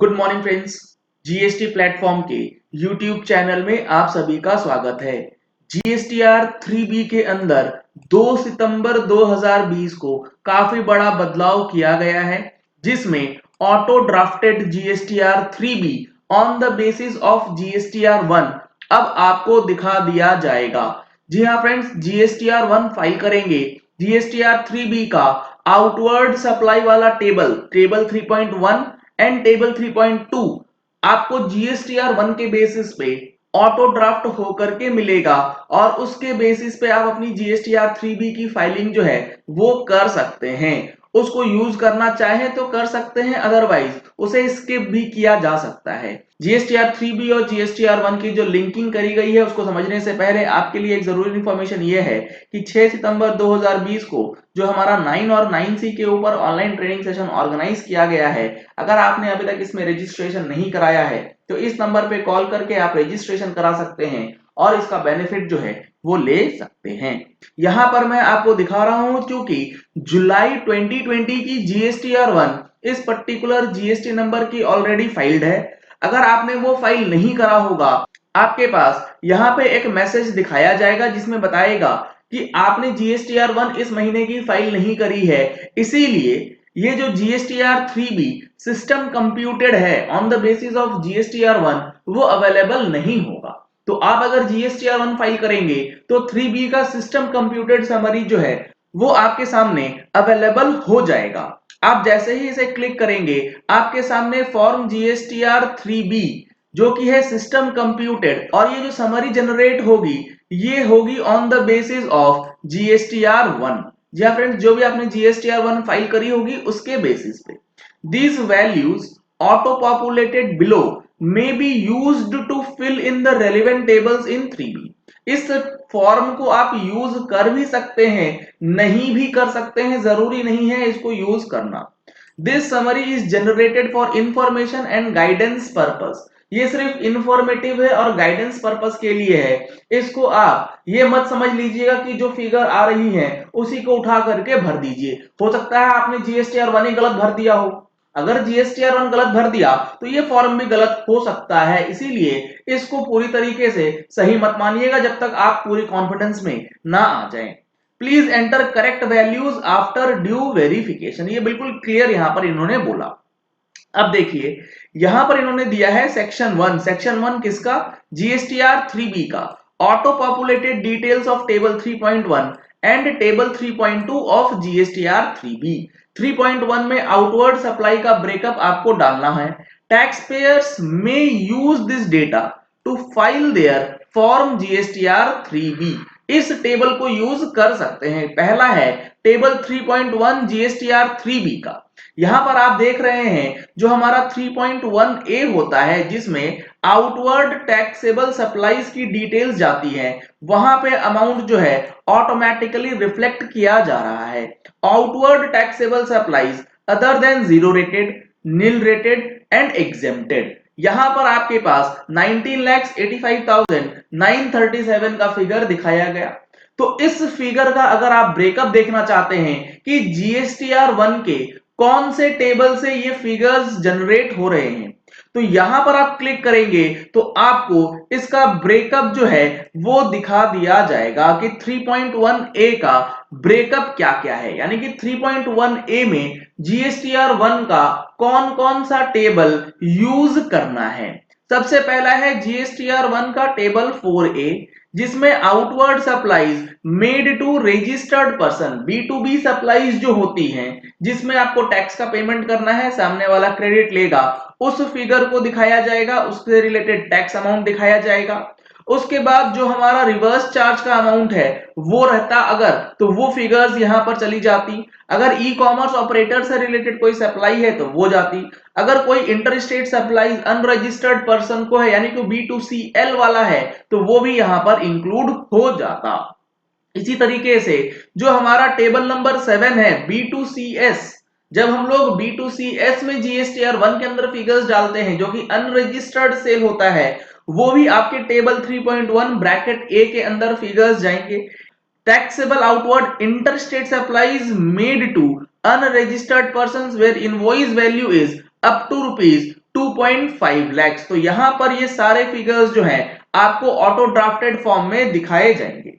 Good morning friends. GST platform के YouTube channel में आप सभी का स्वागत है। जीएसटीआर 3B के अंदर 2 सितंबर 2020 को काफी बड़ा बदलाव किया गया है, जिसमें auto drafted GSTR 3B on the basis of GSTR 1 अब आपको दिखा दिया जाएगा। जी हाँ फ्रेंड्स, जीएसटीआर 1 फाइल करेंगे, जीएसटीआर 3B का आउटवर्ड सप्लाई वाला टेबल 3.1 एंड टेबल 3.2 आपको जीएसटीआर 1 के बेसिस पे ऑटो ड्राफ्ट होकर के मिलेगा और उसके बेसिस पे आप अपनी जीएसटीआर 3B की फाइलिंग जो है वो कर सकते हैं। उसको यूज करना चाहे तो कर सकते हैं, अदरवाइज उसे स्किप भी किया जा सकता है। जीएसटीआर 3B और जीएसटीआर 1 की जो लिंकिंग करी गई है उसको समझने से पहले आपके लिए एक जरूरी इंफॉर्मेशन ये है कि 6 सितंबर 2020 को जो हमारा 9 और 9C के ऊपर ऑनलाइन ट्रेनिंग सेशन ऑर्गेनाइज किया गया है, अगर आपने अभी तक इसमें रजिस्ट्रेशन नहीं कराया है तो इस नंबर पे कॉल करके आप रजिस्ट्रेशन करा सकते हैं और इसका बेनिफिट जो है वो ले सकते हैं। यहां पर मैं आपको दिखा रहा हूं क्योंकि जुलाई 2020 की जीएसटीआर 1 इस पर्टिकुलर जीएसटी नंबर की ऑलरेडी फाइल्ड है। अगर आपने वो फाइल नहीं करा होगा, आपके पास यहाँ पे एक मैसेज दिखाया जाएगा जिसमें बताएगा कि आपने जीएसटीआर 1 इस महीने की फाइल नहीं करी है, इसीलिए ये जो जीएसटीआर 3B सिस्टम कंप्यूटेड है on the basis of GSTR 1 वो अवेलेबल नहीं होगा। तो आप अगर जीएसटीआर 1 फाइल करेंगे तो 3B का सिस्टम कंप्यूटेड समरी जो है वो आपके सामने अवेलेबल हो जाएगा। आप जैसे ही इसे क्लिक करेंगे आपके सामने फॉर्म जीएसटीआर 3B जो कि है सिस्टम कंप्यूटेड, और ये जो समरी जनरेट होगी ये होगी on the basis of GSTR 1। जी हाँ फ्रेंड्स, जो भी आपने जीएसटीआर 1 फाइल करी होगी उसके बेसिस पे these values auto populated below may be used to fill in the relevant tables in 3B। इस फॉर्म को आप यूज कर भी सकते हैं, नहीं भी कर सकते हैं, जरूरी नहीं है इसको यूज करना। This summary is generated for information and guidance purpose. ये सिर्फ इंफॉर्मेटिव है और गाइडेंस पर्पस के लिए है। इसको आप ये मत समझ लीजिएगा कि जो फिगर आ रही है उसी को उठा करके भर दीजिए। हो सकता है आपने जीएसटीआर 1 ही गलत भर दिया हो। अगर जीएसटीआर 1 गलत भर दिया तो ये फॉर्म भी गलत हो सकता है, इसीलिए इसको पूरी तरीके से सही मत मानिएगा जब तक आप पूरी कॉन्फिडेंस में ना आ जाएं। Please enter correct values after due verification. ये बिल्कुल क्लियर यहां पर इन्होंने बोला। अब देखिए यहां पर इन्होंने दिया है सेक्शन 1 किसका? जीएसटीआर 3B का। Auto populated details of table 3.1 and table 3.2 of GSTR 3B। 3.1 में आउटवर्ड सप्लाई का ब्रेकअप आपको डालना है। Taxpayers may use this data to file their form GSTR 3B। इस टेबल को यूज कर सकते हैं। पहला है टेबल 3.1 जीएसटीआर 3B का। यहां पर आप देख रहे हैं जो हमारा 3.1A होता है जिसमें आउटवर्ड टैक्सेबल सप्लाईज की डिटेल्स जाती है, वहां पे अमाउंट जो है ऑटोमेटिकली रिफ्लेक्ट किया जा रहा है। Outward taxable supplies other than zero rated, nil rated and exempted. यहां पर आपके पास 19,85,937 का फिगर दिखाया गया। तो इस फिगर का अगर आप ब्रेकअप देखना चाहते हैं कि जीएसटीआर 1 के कौन से टेबल से ये फिगर्स जनरेट हो रहे हैं, तो यहां पर आप क्लिक करेंगे तो आपको इसका ब्रेकअप जो है वो दिखा दिया जाएगा कि 3.1A का ब्रेकअप क्या क्या है। यानी कि 3.1A में जीएसटीआर 1 का कौन कौन सा टेबल यूज करना है। सबसे पहला है जीएसटीआर 1 का टेबल 4A, जिसमें outward supplies made to registered person, B2B supplies जो होती हैं जिसमें आपको टैक्स का पेमेंट करना है, सामने वाला क्रेडिट लेगा, उस फिगर को दिखाया जाएगा, उससे रिलेटेड टैक्स अमाउंट दिखाया जाएगा। उसके बाद जो हमारा रिवर्स चार्ज का अमाउंट है वो रहता अगर, तो वो फिगर्स यहां पर चली जाती। अगर ई कॉमर्स ऑपरेटर से रिलेटेड कोई सप्लाई है तो वो जाती। अगर कोई inter state supply unregistered person को है यानी कि B2CL वाला है तो वो भी यहां पर इंक्लूड हो जाता। इसी तरीके से जो हमारा टेबल नंबर 7 है B2CS, जब हम लोग B2CS में जीएसटीआर 1 के अंदर फिगर्स डालते हैं जो कि अनरजिस्टर्ड सेल होता है, वो भी आपके टेबल 3.1 ब्रैकेट ए के अंदर फिगर्स जाएंगे। Taxable outward interstate supplies made to unregistered persons where invoice value is up to rupees 2.5 lakh. तो यहां पर ये सारे फिगर्स जो हैं आपको ऑटो ड्राफ्टेड फॉर्म में दिखाए जाएंगे।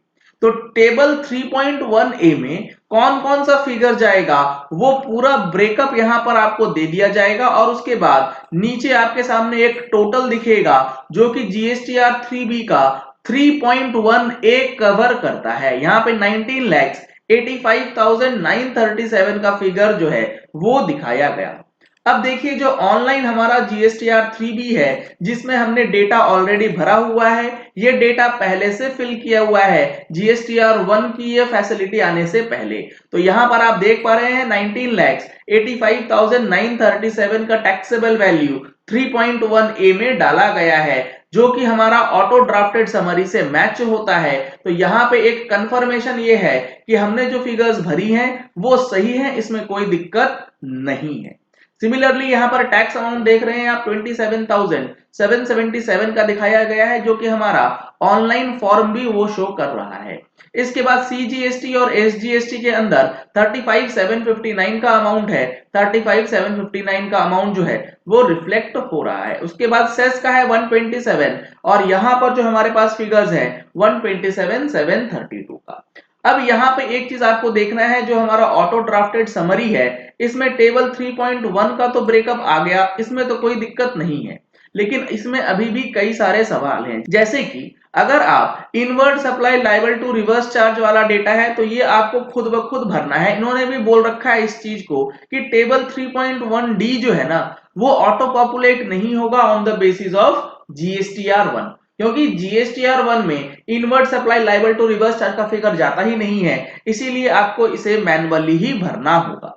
तो टेबल 3.1 ए में कौन कौन सा फिगर जाएगा वो पूरा ब्रेकअप यहां पर आपको दे दिया जाएगा और उसके बाद नीचे आपके सामने एक टोटल दिखेगा जो कि जीएसटीआर 3बी का 3.1 ए कवर करता है। यहां पे 19,85,937 का फिगर जो है वो दिखाया गया। अब देखिए जो ऑनलाइन हमारा जीएसटीआर 3बी है जिसमें हमने डेटा ऑलरेडी भरा हुआ है, ये डेटा पहले से फिल किया हुआ है जीएसटीआर 1 की ये फैसिलिटी आने से पहले। तो यहां पर आप देख पा रहे हैं 19,85,937 का टैक्सेबल वैल्यू 3.1 ए में डाला गया है जो कि हमारा ऑटो ड्राफ्टेड समरी से मैच होता है। तो यहाँ पे एक कंफर्मेशन ये है कि हमने जो फिगर्स भरी हैं वो सही है, इसमें कोई दिक्कत नहीं है। सिमिलरली यहाँ पर टैक्स अमाउंट देख रहे हैं आप 27,777 का दिखाया गया है जो कि हमारा ऑनलाइन फॉर्म भी वो शो कर रहा है। इसके बाद सीजीएसटी और एसजीएसटी के अंदर 35,759 का अमाउंट है। 35,759 का अमाउंट जो है वो रिफ्लेक्ट हो रहा है। उसके बाद सेस का है 127 और यहाँ पर जो हमारे पास फिगर्स है 127,732 का। अब यहाँ पे एक चीज आपको देखना है, जो हमारा ऑटो ड्राफ्टेड समरी है इसमें टेबल 3.1 का तो ब्रेकअप आ गया, इसमें तो कोई दिक्कत नहीं है, लेकिन इसमें अभी भी कई सारे सवाल हैं। जैसे कि अगर आप inward supply liable to reverse charge वाला डेटा है तो ये आपको खुद ब खुद भरना है। इन्होंने भी बोल रखा है इस चीज को कि टेबल 3.1 डी जो है ना वो ऑटो पॉपुलेट नहीं होगा on the basis of GSTR 1, क्योंकि जीएसटीआर 1 में inward supply liable to reverse charge का फिगर जाता ही नहीं है, इसीलिए आपको इसे मैन्युअली ही भरना होगा।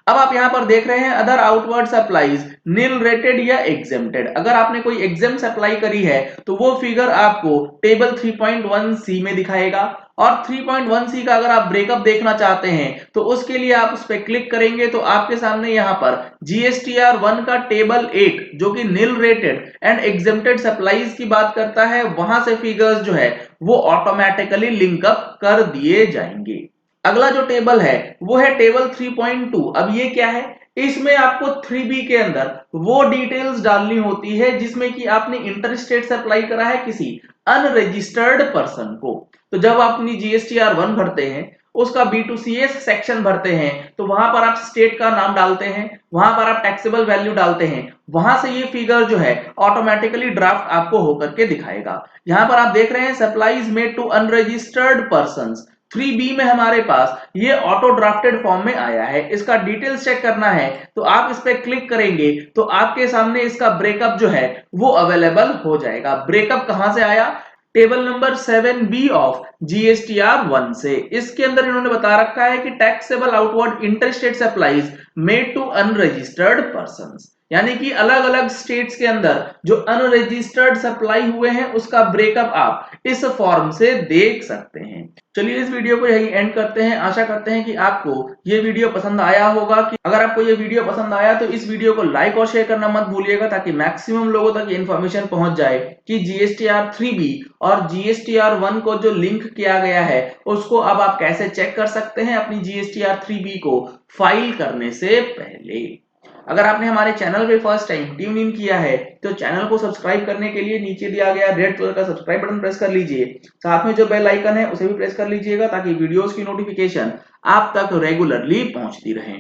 अब आप यहां पर देख रहे हैं other outward supplies nil rated या एग्जेम्प्टेड। अगर आपने कोई एग्जेम सप्लाई करी है तो वो फिगर आपको टेबल 3.1 सी में दिखाएगा और 3.1 सी का अगर आप ब्रेकअप देखना चाहते हैं तो उसके लिए आप उस पर क्लिक करेंगे तो आपके सामने यहां पर जीएसटीआर 1 का टेबल 8 जो कि nil rated and exempted supplies की बात करता है, वहां से फिगर्स जो है वो ऑटोमेटिकली लिंकअप कर दिए जाएंगे। अगला जो टेबल है वो है टेबल 3.2। अब ये क्या है, इसमें आपको 3बी के अंदर वो डिटेल्स डालनी होती है जिसमें कि आपने इंटरस्टेट सप्लाई करा है किसी अनरजिस्टर्ड पर्सन को। तो जब आप अपनी जीएसटीआर 1 भरते हैं उसका B2CS सेक्शन भरते हैं तो वहां पर आप स्टेट का नाम डालते हैं, वहां पर आप टैक्सेबल वैल्यू डालते हैं, वहां से ये फिगर जो है ऑटोमेटिकली ड्राफ्ट आपको होकर के दिखाएगा। यहां पर आप देख रहे हैं supplies made to unregistered persons 3बी में हमारे पास ये ऑटो ड्राफ्टेड फॉर्म में आया है। इसका डिटेल्स चेक करना है तो आप इस पे क्लिक करेंगे तो आपके सामने इसका ब्रेकअप जो है वो अवेलेबल हो जाएगा। ब्रेकअप कहां से आया, table number 7B of GSTR 1 से। इसके अंदर इन्होंने बता रखा है कि taxable outward interstate supplies made to unregistered persons, यानी कि अलग अलग स्टेट्स के अंदर जो अनरजिस्टर्ड सप्लाई हुए हैं उसका ब्रेकअप आप इस फॉर्म से देख सकते हैं। चलिए इस वीडियो को यही एंड करते हैं। आशा करते हैं कि आपको ये वीडियो पसंद आया होगा। कि अगर आपको ये वीडियो पसंद आया तो इस वीडियो को लाइक और शेयर करना मत भूलिएगा ताकि मैक्सिमम लोगों तक इन्फॉर्मेशन पहुंच जाए कि जीएसटीआर 3बी और जीएसटीआर 1 को जो लिंक किया गया है उसको अब आप कैसे चेक कर सकते हैं अपनी जीएसटीआर 3बी को फाइल करने से पहले। अगर आपने हमारे चैनल पे फर्स्ट टाइम ट्यून इन किया है तो चैनल को सब्सक्राइब करने के लिए नीचे दिया गया रेड कलर का सब्सक्राइब बटन प्रेस कर लीजिए। साथ में जो बेल आइकन है उसे भी प्रेस कर लीजिएगा ताकि वीडियोस की नोटिफिकेशन आप तक रेगुलरली पहुंचती रहे।